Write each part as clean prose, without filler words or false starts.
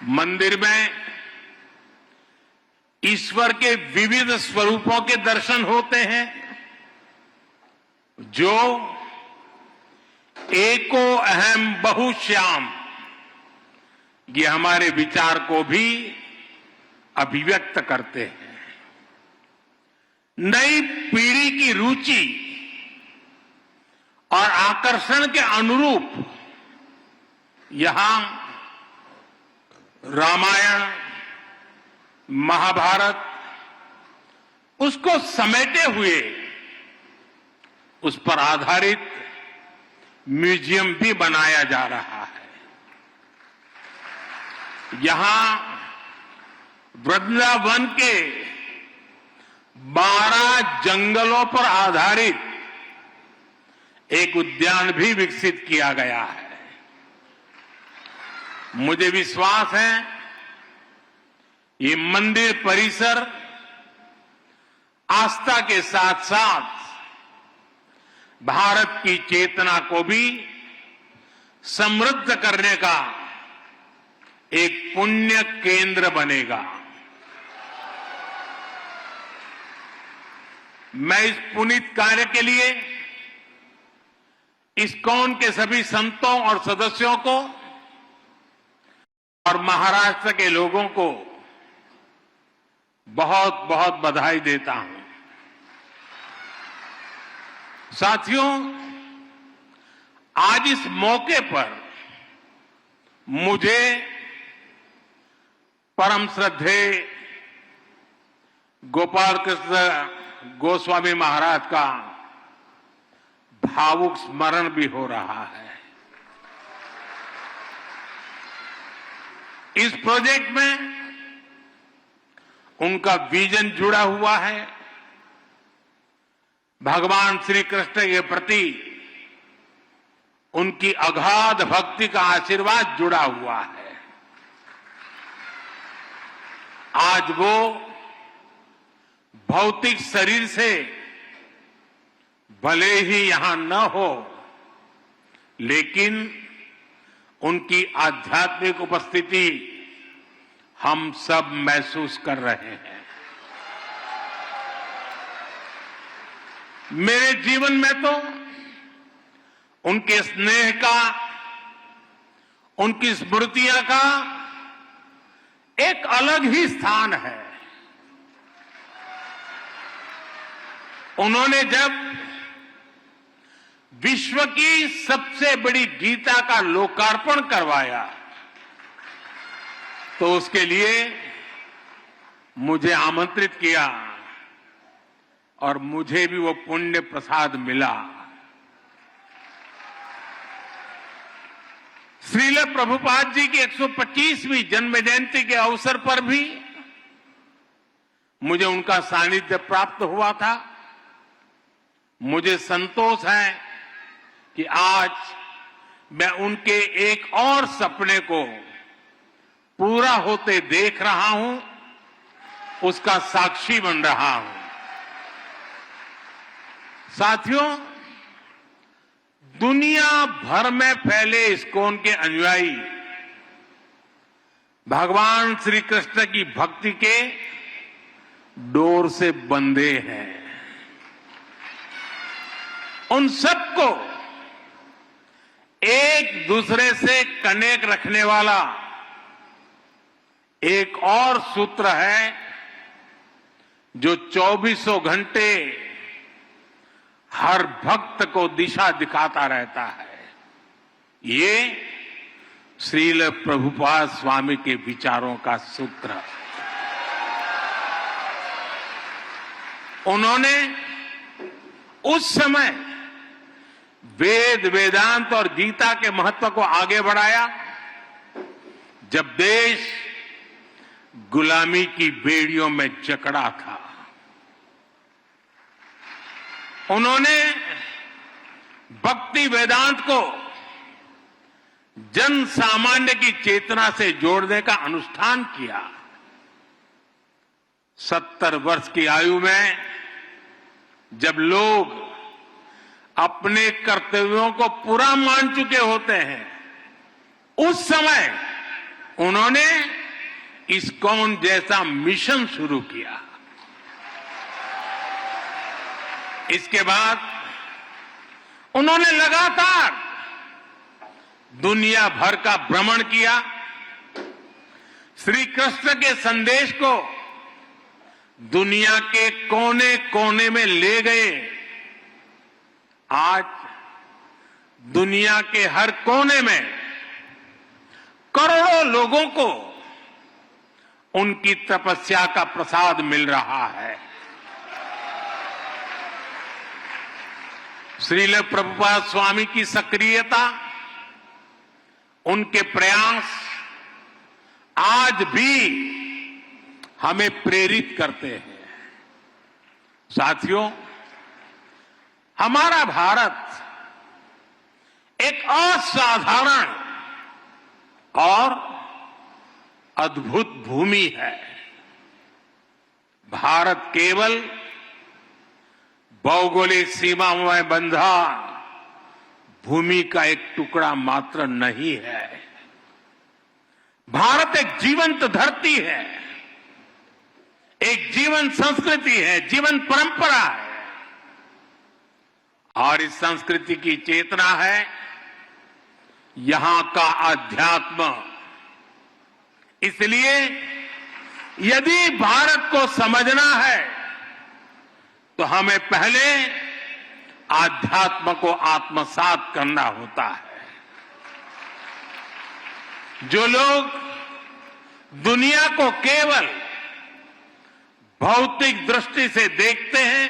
मंदिर में ईश्वर के विविध स्वरूपों के दर्शन होते हैं, जो एको अहम बहुश्याम, ये हमारे विचार को भी अभिव्यक्त करते हैं। नई पीढ़ी की रुचि और आकर्षण के अनुरूप यहां रामायण, महाभारत, उसको समेटे हुए उस पर आधारित म्यूजियम भी बनाया जा रहा है। यहां वृंदावन के 12 जंगलों पर आधारित एक उद्यान भी विकसित किया गया है। मुझे विश्वास है ये मंदिर परिसर आस्था के साथ साथ भारत की चेतना को भी समृद्ध करने का एक पुण्य केंद्र बनेगा। मैं इस पुनीत कार्य के लिए इस्कॉन के सभी संतों और सदस्यों को और महाराष्ट्र के लोगों को बहुत बहुत बधाई देता हूं। साथियों, आज इस मौके पर मुझे परम श्रद्धेय गोपाल कृष्ण गोस्वामी महाराज का भावुक स्मरण भी हो रहा है। इस प्रोजेक्ट में उनका विजन जुड़ा हुआ है, भगवान श्री कृष्ण के प्रति उनकी अगाध भक्ति का आशीर्वाद जुड़ा हुआ है। आज वो भौतिक शरीर से भले ही यहां न हो, लेकिन उनकी आध्यात्मिक उपस्थिति हम सब महसूस कर रहे हैं। मेरे जीवन में तो उनके स्नेह का, उनकी स्मृतियां का एक अलग ही स्थान है। उन्होंने जब विश्व की सबसे बड़ी गीता का लोकार्पण करवाया तो उसके लिए मुझे आमंत्रित किया और मुझे भी वो पुण्य प्रसाद मिला। श्रील प्रभुपाद जी की 125वीं जन्म जयंती के अवसर पर भी मुझे उनका सानिध्य प्राप्त हुआ था। मुझे संतोष है कि आज मैं उनके एक और सपने को पूरा होते देख रहा हूं, उसका साक्षी बन रहा हूं। साथियों, दुनिया भर में फैले इस्कॉन के अनुयायी भगवान श्री कृष्ण की भक्ति के डोर से बंधे हैं। उन सबको एक दूसरे से कनेक्ट रखने वाला एक और सूत्र है जो 24 घंटे हर भक्त को दिशा दिखाता रहता है। ये श्रील प्रभुपाद स्वामी के विचारों का सूत्र। उन्होंने उस समय वेद, वेदांत और गीता के महत्व को आगे बढ़ाया जब देश गुलामी की बेड़ियों में जकड़ा था। उन्होंने भक्ति वेदांत को जन सामान्य की चेतना से जोड़ने का अनुष्ठान किया। 70 वर्ष की आयु में जब लोग अपने कर्तव्यों को पूरा मान चुके होते हैं, उस समय उन्होंने इस्कॉन जैसा मिशन शुरू किया। इसके बाद उन्होंने लगातार दुनिया भर का भ्रमण किया, श्री कृष्ण के संदेश को दुनिया के कोने कोने में ले गए। आज दुनिया के हर कोने में करोड़ों लोगों को उनकी तपस्या का प्रसाद मिल रहा है। श्रील प्रभुपाद स्वामी की सक्रियता, उनके प्रयास आज भी हमें प्रेरित करते हैं। साथियों, हमारा भारत एक असाधारण और अद्भुत भूमि है। भारत केवल भौगोलिक सीमाओं में बंधा भूमि का एक टुकड़ा मात्र नहीं है। भारत एक जीवंत धरती है, एक जीवन संस्कृति है, जीवन परंपरा है, और इस संस्कृति की चेतना है यहां का अध्यात्म। इसलिए यदि भारत को समझना है तो हमें पहले आध्यात्म को आत्मसात करना होता है। जो लोग दुनिया को केवल भौतिक दृष्टि से देखते हैं,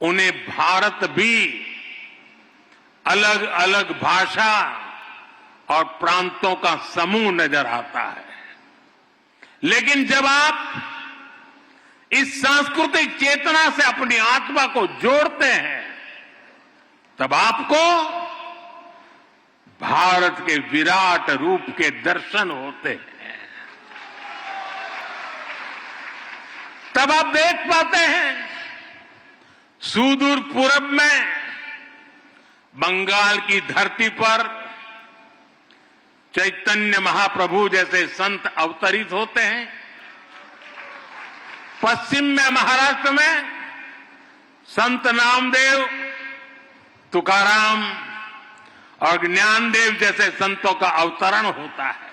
उन्हें भारत भी अलग अलग भाषा और प्रांतों का समूह नजर आता है। लेकिन जब आप इस सांस्कृतिक चेतना से अपनी आत्मा को जोड़ते हैं, तब आपको भारत के विराट रूप के दर्शन होते हैं। तब आप देख पाते हैं सुदूर पूरब में बंगाल की धरती पर चैतन्य महाप्रभु जैसे संत अवतरित होते हैं। पश्चिम में महाराष्ट्र में संत नामदेव, तुकाराम और ज्ञानदेव जैसे संतों का अवतरण होता है।